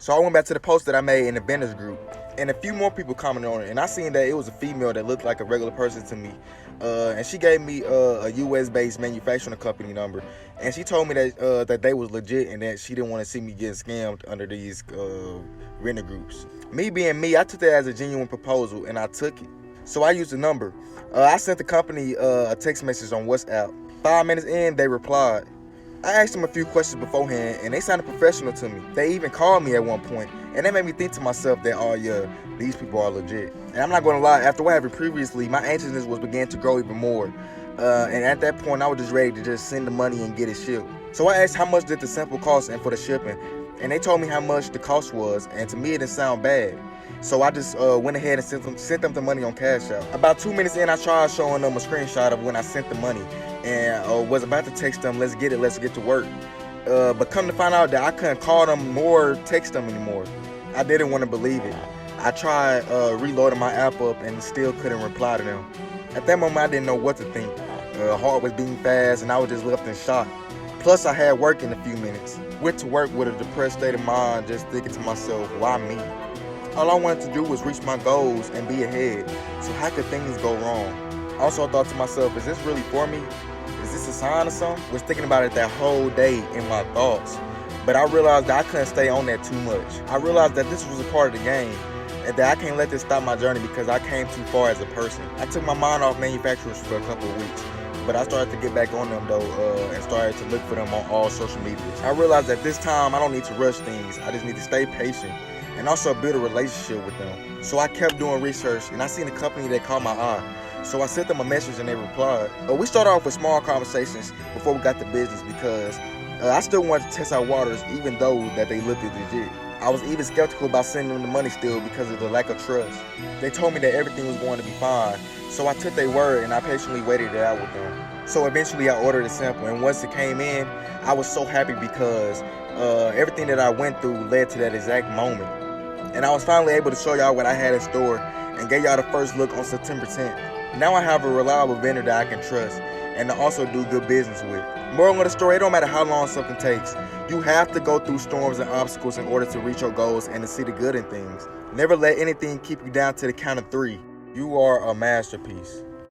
So I went back to the post that I made in the vendors group, and a few more people commented on it, and I seen that it was a female that looked like a regular person to me, and she gave me a US-based manufacturing company number, and she told me that they was legit and that she didn't want to see me getting scammed under these renter groups. Me being me, I took that as a genuine proposal, and I took it. So I used the number. I sent the company a text message on WhatsApp. 5 minutes in, they replied. I asked them a few questions beforehand, and they sounded professional to me. They even called me at one point, and that made me think to myself that, oh yeah, these people are legit. And I'm not gonna lie, after what happened previously, my anxiousness was beginning to grow even more. And at that point, I was just ready to just send the money and get it shipped. So I asked how much did the sample cost and for the shipping, and they told me how much the cost was, and to me it didn't sound bad. So I just went ahead and sent them the money on Cash App. About 2 minutes in, I tried showing them a screenshot of when I sent the money, and was about to text them, let's get to work. But come to find out that I couldn't call them nor text them anymore. I didn't want to believe it. I tried reloading my app up and still couldn't reply to them. At that moment, I didn't know what to think. Heart was beating fast, and I was just left in shock. Plus, I had work in a few minutes. Went to work with a depressed state of mind, just thinking to myself, why me? All I wanted to do was reach my goals and be ahead. So how could things go wrong? I also thought to myself, is this really for me? Is this a sign or something? Was thinking about it that whole day in my thoughts. But I realized that I couldn't stay on that too much. I realized that this was a part of the game, and that I can't let this stop my journey because I came too far as a person. I took my mind off manufacturers for a couple of weeks, but I started to get back on them though, and started to look for them on all social media. I realized that this time I don't need to rush things. I just need to stay patient and also build a relationship with them. So I kept doing research, and I seen a company that caught my eye. So I sent them a message and they replied. We started off with small conversations before we got to business because I still wanted to test our waters even though that they looked legit. I was even skeptical about sending them the money still because of the lack of trust. They told me that everything was going to be fine, so I took their word and I patiently waited it out with them. So eventually I ordered a sample, and once it came in, I was so happy because everything that I went through led to that exact moment. And I was finally able to show y'all what I had in store and gave y'all the first look on September 10th. Now I have a reliable vendor that I can trust and to also do good business with. Moral of the story, it don't matter how long something takes. You have to go through storms and obstacles in order to reach your goals and to see the good in things. Never let anything keep you down to the count of 3. You are a masterpiece.